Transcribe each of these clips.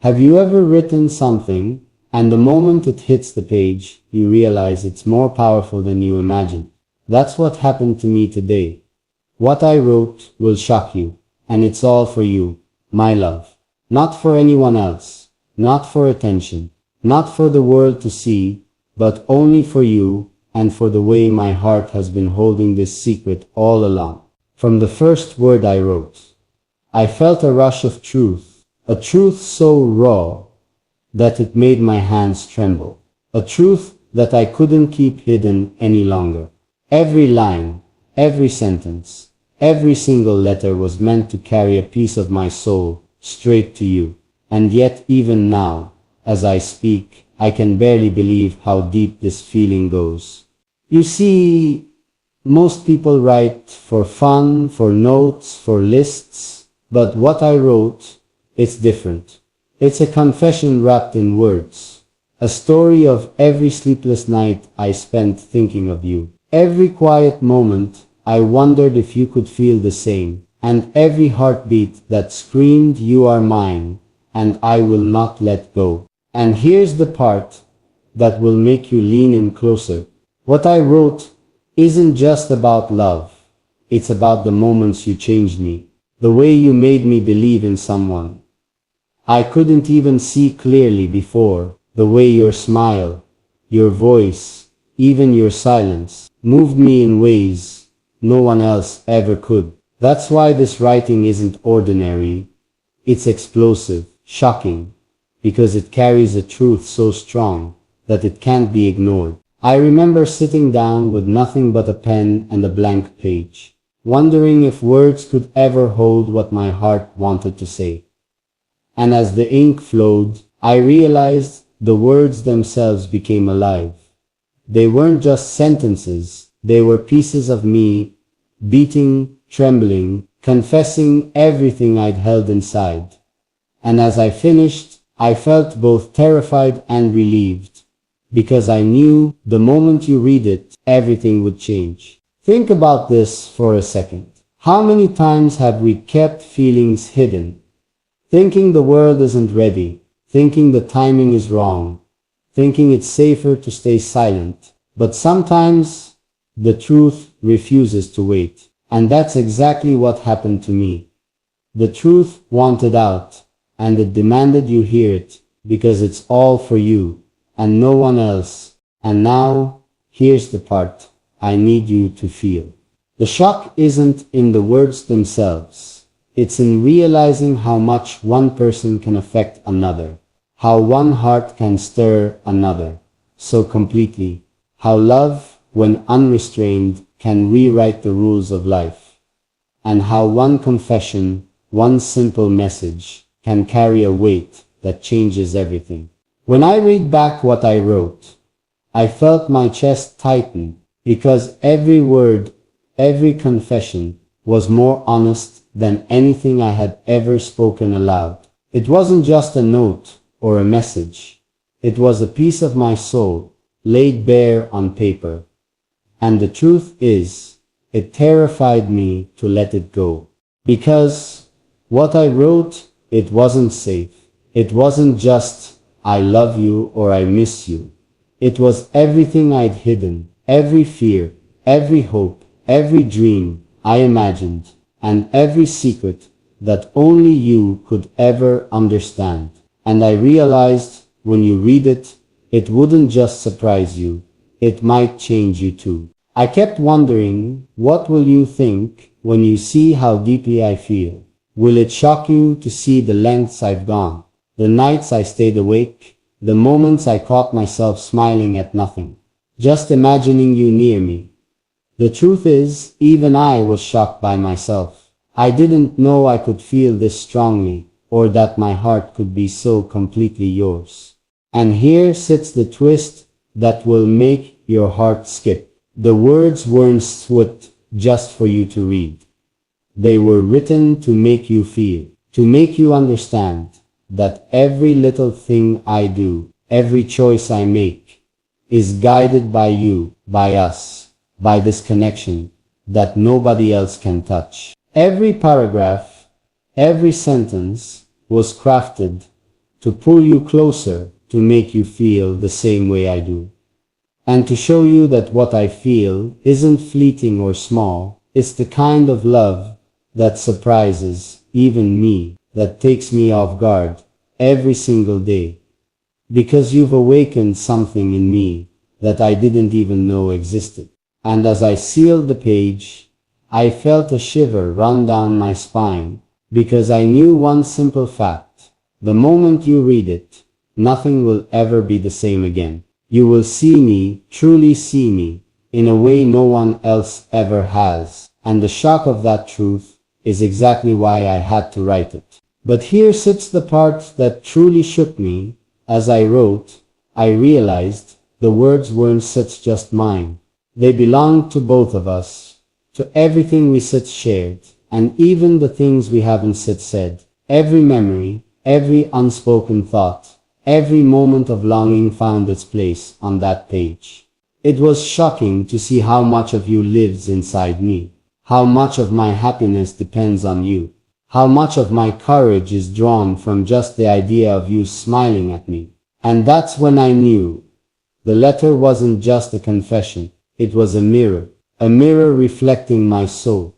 Have you ever written something, and the moment it hits the page, you realize it's more powerful than you imagined? That's what happened to me today. What I wrote will shock you, and it's all for you, my love. Not for anyone else, not for attention, not for the world to see, but only for you, and for the way my heart has been holding this secret all along. From the first word I wrote, I felt a rush of truth, a truth so raw that it made my hands tremble, a truth that I couldn't keep hidden any longer. Every line, every sentence, every single letter was meant to carry a piece of my soul straight to you. And yet even now, as I speak, I can barely believe how deep this feeling goes. You see, most people write for fun, for notes, for lists, but what I wrote, it's different. It's a confession wrapped in words, a story of every sleepless night I spent thinking of you. Every quiet moment I wondered if you could feel the same, and every heartbeat that screamed, "You are mine, and I will not let go." And here's the part that will make you lean in closer. What I wrote isn't just about love. It's about the moments you changed me, the way you made me believe in someone I couldn't even see clearly before, the way your smile, your voice, even your silence moved me in ways no one else ever could. That's why this writing isn't ordinary. It's explosive, shocking, because it carries a truth so strong that it can't be ignored. I remember sitting down with nothing but a pen and a blank page, wondering if words could ever hold what my heart wanted to say. And as the ink flowed, I realized the words themselves became alive. They weren't just sentences, they were pieces of me, beating, trembling, confessing everything I'd held inside. And as I finished, I felt both terrified and relieved, because I knew the moment you read it, everything would change. Think about this for a second. How many times have we kept feelings hidden? Thinking the world isn't ready, thinking the timing is wrong, thinking it's safer to stay silent. But sometimes the truth refuses to wait. And that's exactly what happened to me. The truth wanted out, and it demanded you hear it, because it's all for you, and no one else. And now, here's the part I need you to feel. The shock isn't in the words themselves. It's in realizing how much one person can affect another, how one heart can stir another so completely, how love, when unrestrained, can rewrite the rules of life, and how one confession, one simple message, can carry a weight that changes everything. When I read back what I wrote, I felt my chest tighten, because every word, every confession was more honest than anything I had ever spoken aloud. It wasn't just a note or a message. It was a piece of my soul, laid bare on paper. And the truth is, it terrified me to let it go. Because what I wrote, it wasn't safe. It wasn't just, "I love you" or "I miss you." It was everything I'd hidden, every fear, every hope, every dream I imagined, and every secret that only you could ever understand. And I realized when you read it, it wouldn't just surprise you, it might change you too. I kept wondering, what will you think when you see how deeply I feel? Will it shock you to see the lengths I've gone, the nights I stayed awake, the moments I caught myself smiling at nothing, just imagining you near me? The truth is, even I was shocked by myself. I didn't know I could feel this strongly, or that my heart could be so completely yours. And here sits the twist that will make your heart skip. The words weren't scripted just for you to read. They were written to make you feel, to make you understand that every little thing I do, every choice I make, is guided by you, by us, by this connection that nobody else can touch. Every paragraph, every sentence was crafted to pull you closer, to make you feel the same way I do. And to show you that what I feel isn't fleeting or small, it's the kind of love that surprises even me, that takes me off guard every single day. Because you've awakened something in me that I didn't even know existed. And as I sealed the page, I felt a shiver run down my spine, because I knew one simple fact: the moment you read it, nothing will ever be the same again. You will see me, truly see me, in a way no one else ever has. And the shock of that truth is exactly why I had to write it. But here sits the part that truly shook me. As I wrote, I realized the words weren't just mine. They belonged to both of us, to everything we shared, and even the things we haven't said. Every memory, every unspoken thought, every moment of longing found its place on that page. It was shocking to see how much of you lives inside me, how much of my happiness depends on you, how much of my courage is drawn from just the idea of you smiling at me. And that's when I knew the letter wasn't just a confession, it was a mirror reflecting my soul,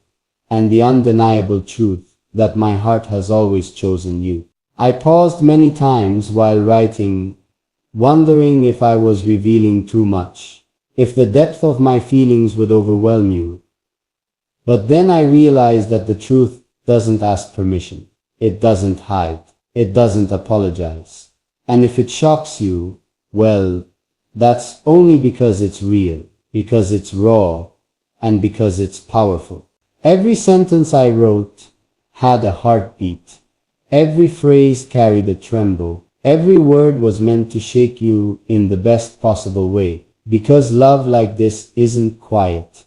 and the undeniable truth that my heart has always chosen you. I paused many times while writing, wondering if I was revealing too much, if the depth of my feelings would overwhelm you. But then I realized that the truth doesn't ask permission. It doesn't hide. It doesn't apologize. And if it shocks you, well, that's only because it's real, because it's raw, and because it's powerful. Every sentence I wrote had a heartbeat. Every phrase carried a tremble. Every word was meant to shake you in the best possible way. Because love like this isn't quiet.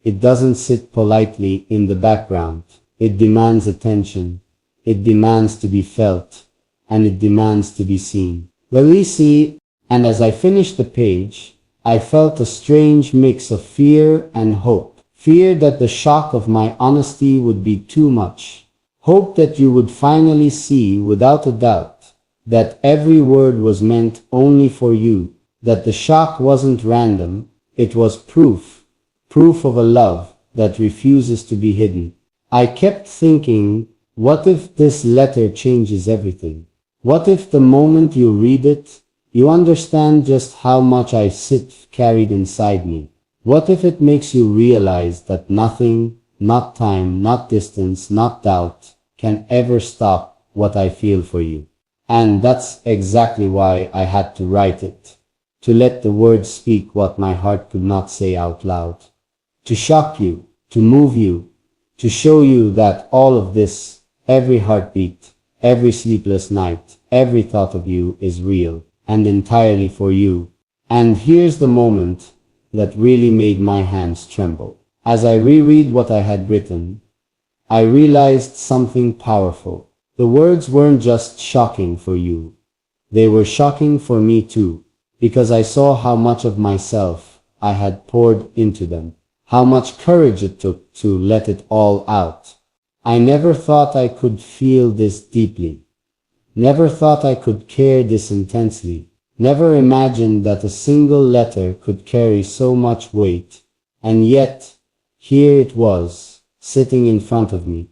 It doesn't sit politely in the background. It demands attention. It demands to be felt. And it demands to be seen. Well, you see, and as I finished the page, I felt a strange mix of fear and hope. Fear that the shock of my honesty would be too much. Hope that you would finally see, without a doubt, that every word was meant only for you, that the shock wasn't random, it was proof of a love that refuses to be hidden. I kept thinking, what if this letter changes everything? What if the moment you read it, you understand just how much I carried inside me? What if it makes you realize that nothing, not time, not distance, not doubt, can ever stop what I feel for you? And that's exactly why I had to write it. To let the words speak what my heart could not say out loud. To shock you, to move you, to show you that all of this, every heartbeat, every sleepless night, every thought of you is real and entirely for you. And here's the moment that really made my hands tremble. As I reread what I had written, I realized something powerful. The words weren't just shocking for you. They were shocking for me too, because I saw how much of myself I had poured into them, how much courage it took to let it all out. I never thought I could feel this deeply. Never thought I could care this intensely. Never imagined that a single letter could carry so much weight. And yet, here it was, sitting in front of me.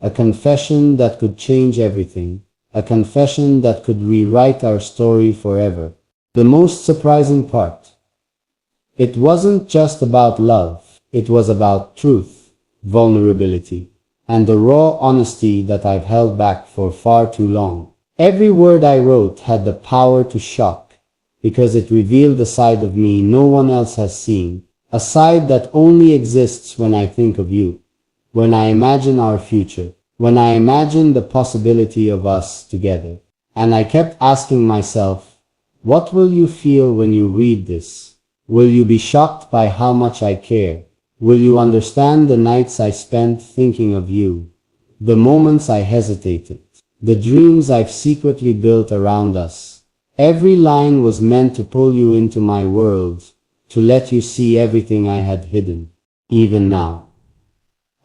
A confession that could change everything. A confession that could rewrite our story forever. The most surprising part. It wasn't just about love. It was about truth, vulnerability, and the raw honesty that I've held back for far too long. Every word I wrote had the power to shock, because it revealed a side of me no one else has seen, a side that only exists when I think of you, when I imagine our future, when I imagine the possibility of us together. And I kept asking myself, what will you feel when you read this? Will you be shocked by how much I care? Will you understand the nights I spent thinking of you, the moments I hesitated, the dreams I've secretly built around us? Every line was meant to pull you into my world, to let you see everything I had hidden, even now.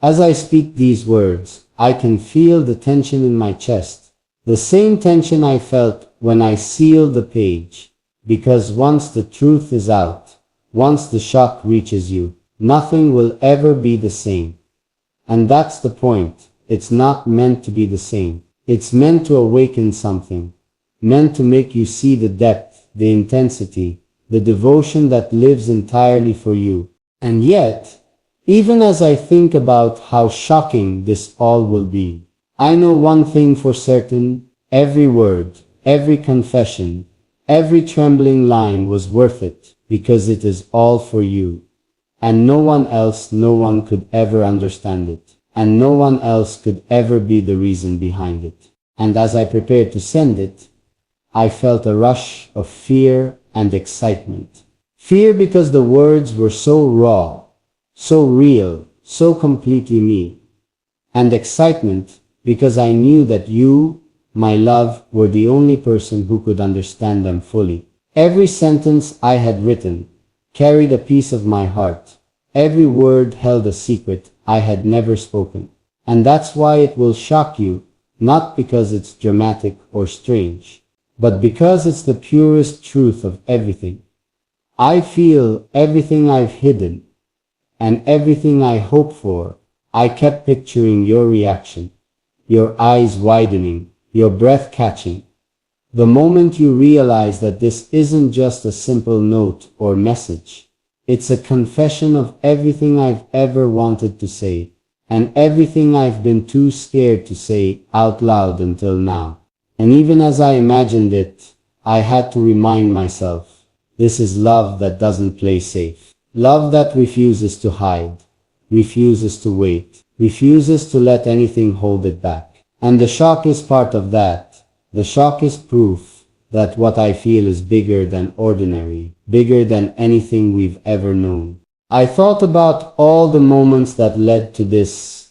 As I speak these words, I can feel the tension in my chest, The same tension I felt when I sealed the page. Because once the truth is out, once the shock reaches you, nothing will ever be the same. And that's the point. It's not meant to be the same. It's meant to awaken something. Meant to make you see the depth, the intensity, the devotion that lives entirely for you. And yet, even as I think about how shocking this all will be, I know one thing for certain: every word, every confession, every trembling line was worth it, because it is all for you. And no one else, no one could ever understand it. And no one else could ever be the reason behind it. And as I prepared to send it, I felt a rush of fear and excitement. Fear because the words were so raw, so real, so completely me. And excitement because I knew that you, my love, were the only person who could understand them fully. Every sentence I had written carried a piece of my heart. Every word held a secret I had never spoken. And that's why it will shock you, not because it's dramatic or strange, but because it's the purest truth of everything. I feel everything I've hidden, and everything I hope for. I kept picturing your reaction, your eyes widening, your breath catching. The moment you realize that this isn't just a simple note or message. It's a confession of everything I've ever wanted to say, and everything I've been too scared to say out loud until now. And even as I imagined it, I had to remind myself, this is love that doesn't play safe. Love that refuses to hide, refuses to wait, refuses to let anything hold it back. And the shock is part of that. The shock is proof that what I feel is bigger than ordinary, bigger than anything we've ever known. I thought about all the moments that led to this